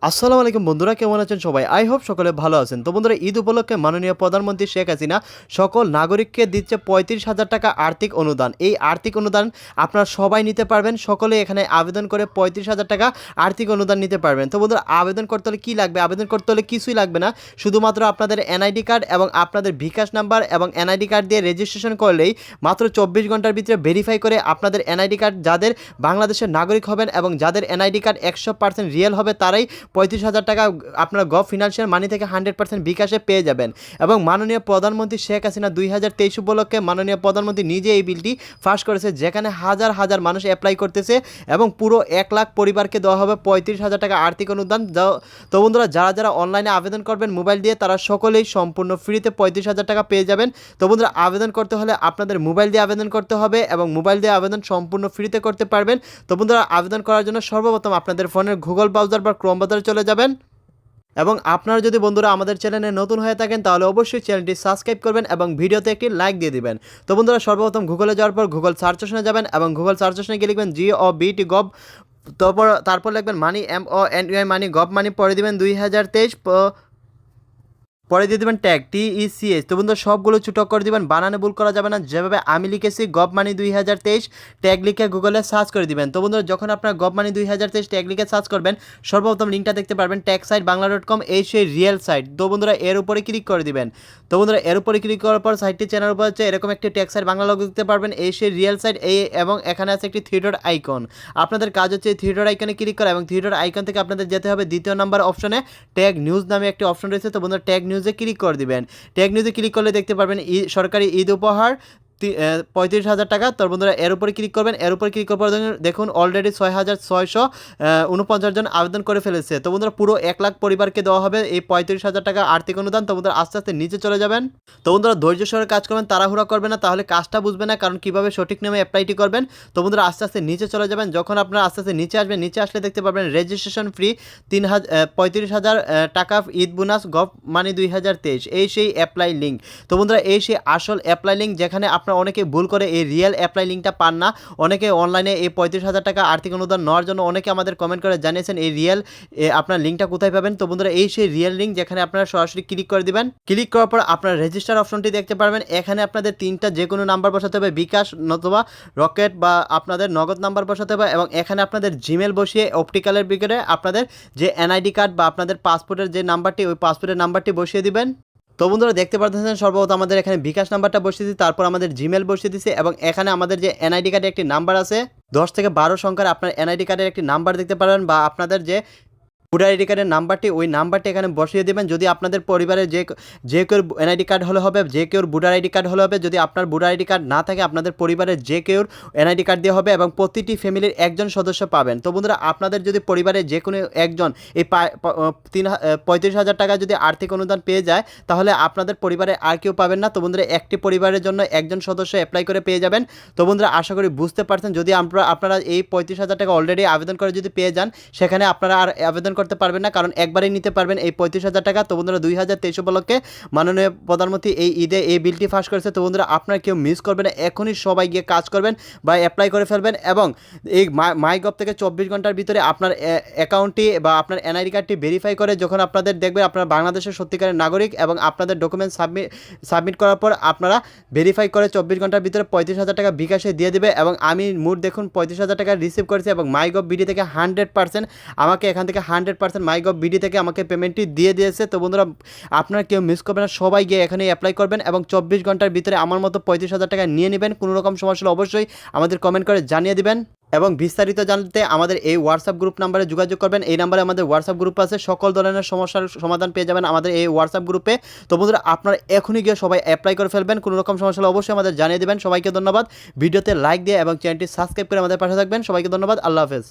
আসসালামু আলাইকুম বন্ধুরা, কেমন আছেন সবাই? আই হোপ সকলে ভালো আছেন। তো বন্ধুরা, ঈদ উপলক্ষে মাননীয় প্রধানমন্ত্রী শেখ হাসিনা সকল নাগরিককে দিচ্ছে 35,000 টাকা আর্থিক অনুদান। এই আর্থিক অনুদান আপনারা সবাই নিতে পারবেন। সকলে এখানে আবেদন করে 35,000 টাকা আর্থিক অনুদান নিতে পারবেন। তো বন্ধুরা, আবেদন করতে হলে কী লাগবে? আবেদন করতে হলে কিছুই লাগবে না, শুধুমাত্র আপনাদের এনআইডি কার্ড এবং আপনাদের bKash নাম্বার এবং এনআইডি কার্ড দিয়ে রেজিস্ট্রেশন করলেই মাত্র 24 ঘন্টার ভিতরে ভেরিফাই করে আপনাদের এনআইডি কার্ড যাদের বাংলাদেশের নাগরিক হবেন এবং যাদের এনআইডি কার্ড 100% রিয়েল হবে তারাই 35,000 টাকা আপনারা গভ ফিনান্সিয়াল মানি থেকে 100% bKash-এ পেয়ে যাবেন। এবং মাননীয় প্রধানমন্ত্রী শেখ হাসিনা 2023 উপলক্ষে মাননীয় প্রধানমন্ত্রী নিজে এই বিলটি পাস করেছে, যেখানে হাজার হাজার মানুষ অ্যাপ্লাই করতেছে এবং পুরো 1 লাখ পরিবারকে দেওয়া হবে 35,000 টাকা আর্থিক অনুদান। তো বন্ধুরা, যারা যারা অনলাইনে আবেদন করবেন মোবাইল দিয়ে, তারা সকলেই সম্পূর্ণ ফ্রিতে 35,000 টাকা পেয়ে যাবেন। তো বন্ধুরা, আবেদন করতে হলে আপনাদের মোবাইল দিয়ে আবেদন করতে হবে এবং মোবাইল দিয়ে আবেদন সম্পূর্ণ ফ্রিতে করতে পারবেন। তো বন্ধুরা, আবেদন করার জন্য সর্বপ্রথম আপনাদের ফোনের গুগল ব্রাউজার বা ক্রোম ব্রাউজারে চলে যাবেন এবং আপনারা যদি বন্ধুরা আমাদের চ্যানেলে নতুন হয়ে থাকেন তাহলে অবশ্যই চ্যানেলটি সাবস্ক্রাইব করবেন এবং ভিডিওতে একটি লাইক দিয়ে দিবেন। তো বন্ধুরা, সর্বপ্রথম গুগলে যাওয়ার পর গুগল সার্চ অপশনে যাবেন এবং গুগল সার্চ অপশনে গিয়ে লিখবেন GOVT গভ, তারপর লিখবেন মানি MONEY মানি গভ মানি, পরে দিবেন 2023, পরে দিয়ে দেবেন ট্যাগ TECH। তো বন্ধুরা, সবগুলো ছোটো করে দিবেন, বানানে ভুল করা যাবে না। যেভাবে আমি লিখেছি গভ মানি 2023 ট্যাগ লিখে গুগলে সার্চ করে দিবেন। তো বন্ধুরা, যখন আপনার গভ মানি 2023 ট্যাগ লিখে সার্চ করবেন, সর্বপ্রথম লিঙ্কটা দেখতে পারবেন ট্যাগ সাইট bangla.com, এই সেই রিয়েল সাইট। তো বন্ধুরা, এর উপরে ক্লিক করে দিবেন। তো বন্ধুরা, এর উপরে ক্লিক করার পর সাইটটি চেনার উপর হচ্ছে এরকম একটি ট্যাগ সাইট বাংলা লোগো দেখতে পারবেন, এই সেই রিয়েল সাইট। এবং এখানে আছে একটি থ্রি ডট আইকন। আপনাদের কাজ হচ্ছে এই থ্রি ডট আইকনে ক্লিক করা এবং থ্রি ডট আইকন থেকে আপনাদের যেতে হবে দ্বিতীয় নাম্বার অপশনে, ট্যাগ নিউজ নামে একটি অপশন রয়েছে। তো বন্ধুরা, ট্যাগ নিউজে ক্লিক করে দিবেন। ট্যাগ নিউজে ক্লিক করলে দেখতে পারবেন সরকারি ঈদ উপহার 35,000 টাকা। তো বন্ধুরা, এর উপরে ক্লিক করবেন। এর উপরে ক্লিক করার পর দেখুন অলরেডি 6,649 জন আবেদন করে ফেলেছে। তো বন্ধুরা, পুরো 1 লাখ পরিবারকে দেওয়া হবে এই 35,000 টাকা আর্থিক অনুদান। তো বন্ধুরা, আস্তে আস্তে নিচে চলে যাবেন। তো বন্ধুরা, ধৈর্য সহকারে কাজ করবেন, তাড়াহুড়া করবেন না, তাহলে কাজটা বুঝবে না কারণ কীভাবে সঠিক নিয়মে অ্যাপ্লাইটি করবেন। তো বন্ধুরা, আস্তে আস্তে নিচে চলে যাবেন। যখন আপনারা আস্তে আস্তে নিচে আসবেন, নিচে আসলে দেখতে পারবেন রেজিস্ট্রেশন ফ্রি 35,000 টাকা ঈদ বোনাস গভ মানি 2023, এই সেই অ্যাপ্লাই লিঙ্ক। তো বন্ধুরা, এই সেই আসল অ্যাপ্লাই লিঙ্ক, যেখানে আপনারা অনেকে ভুল করে এই রিয়েল অ্যাপ্লাই লিঙ্কটা পান না। অনেকে অনলাইনে এই 35,000 টাকা আর্থিক অনুদান নেওয়ার জন্য অনেকে আমাদের কমেন্ট করে জানিয়েছেন এই রিয়েল আপনার লিঙ্কটা কোথায় পাবেন। তো বন্ধুরা, এই সেই রিয়েল লিঙ্ক, যেখানে আপনারা সরাসরি ক্লিক করে দিবেন। ক্লিক করার পর আপনার রেজিস্টার অপশনটি দেখতে পারবেন। এখানে আপনাদের 3টা যে কোনো নাম্বার বসাতে হবে, bKash নতুবা রকেট বা আপনাদের নগদ নাম্বার বসাতে হবে এবং এখানে আপনাদের জিমেল বসিয়ে অপটিক্যালের ভিতরে আপনাদের যে এনআইডি কার্ড বা আপনাদের পাসপোর্টের যে নাম্বারটি, ওই পাসপোর্টের নাম্বারটি বসিয়ে দিবেন। তো বন্ধুরা, দেখতে পাচ্ছেন সর্বপ্রথম আমাদের এখানে bKash নাম্বারটা বসিয়ে দিচ্ছি, তারপর আমাদের জিমেল বসিয়ে দিচ্ছি এবং এখানে আমাদের যে এনআইডি কার্ডের একটি নাম্বার আছে 10 থেকে 12 সংখ্যার, আপনার এনআইডি কার্ডের একটি নাম্বার দেখতে পারেন বা আপনাদের যে ভোটার আইডি কার্ডের নাম্বারটি, ওই নাম্বারটি এখানে বসিয়ে দেবেন। যদি আপনাদের পরিবারের যে কেউ এনআইডি কার্ড হলে হবে, যে কেউর ভোটার আইডি কার্ড হলে হবে। যদি আপনার ভোটার আইডি কার্ড না থাকে, আপনাদের পরিবারের যে কেউর এনআইডি কার্ড দিয়ে হবে এবং প্রতিটি ফ্যামিলির একজন সদস্য পাবেন। তো বন্ধুরা, আপনাদের যদি পরিবারের যে কোনো একজন এই 35,000 টাকা যদি আর্থিক অনুদান পেয়ে যায়, তাহলে আপনাদের পরিবারে আর কেউ পাবেন না। তো বন্ধুরা, একটি পরিবারের জন্য একজন সদস্য অ্যাপ্লাই করে পেয়ে যাবেন। তো বন্ধুরা, আশা করি বুঝতে পারছেন। যদি আপনারা এই 35,000 টাকা অলরেডি আবেদন করে যদি পেয়ে যান, সেখানে আপনারা আর আবেদন করতে পারবেন না, কারণ একবারেই নিতে পারবেন এই 35,000 টাকা। তো বন্ধুরা, 2023 উপলক্ষে মাননীয় প্রধানমন্ত্রী এই ঈদে এই বিলটি পাস করেছে। তো বন্ধুরা, আপনারা কেউ মিস করবেন না, এখনই সবাই গিয়ে কাজ করবেন বা অ্যাপ্লাই করে ফেলবেন এবং এই মাই গভ থেকে 24 ঘন্টার ভিতরে আপনার অ্যাকাউন্টটি বা আপনার এনআইডি কার্ডটি ভেরিফাই করে যখন আপনাদের দেখবে আপনারা বাংলাদেশের সত্যিকারের নাগরিক এবং আপনাদের ডকুমেন্ট সাবমিট করার পর আপনারা ভেরিফাই করে 24 ঘন্টার ভিতরে 35,000 টাকা bKash-এ দিয়ে দেবে। এবং আমি মোট দেখুন 35,000 টাকা রিসিভ করেছি এবং মাই গভ বিডি থেকে 100% আমাকে এখান থেকে 100% মাই গভ বিডি থেকে আমাকে পেমেন্টটি দিয়ে দিয়েছে। তো বন্ধুরা, আপনারা কেউ মিস করবেন না, সবাই গিয়ে এখানে অ্যাপ্লাই করবেন এবং 24 ঘন্টার ভিতরে আমার মতো 35,000 টাকা নিয়ে নেবেন। কোনো রকম সমস্যা হলে অবশ্যই আমাদের কমেন্ট করে জানিয়ে দিবেন এবং বিস্তারিত জানতে আমাদের এই হোয়াটসঅ্যাপ গ্রুপ নাম্বারে যোগাযোগ করবেন। এই নাম্বারে আমাদের হোয়াটসঅ্যাপ গ্রুপ আছে, সকল ধরনের সমস্যার সমাধান পেয়ে যাবেন আমাদের এই হোয়াটসঅ্যাপ গ্রুপে। তো বন্ধুরা, আপনারা এখনই গিয়ে সবাই অ্যাপ্লাই করে ফেলবেন। কোনো রকম সমস্যা হলে অবশ্যই আমাদের জানিয়ে দেবেন। সবাইকে ধন্যবাদ। ভিডিওতে লাইক দিয়ে এবং চ্যানেলটি সাবস্ক্রাইব করে আমাদের পাশে থাকবেন। সবাইকে ধন্যবাদ। আল্লাহ হাফেজ।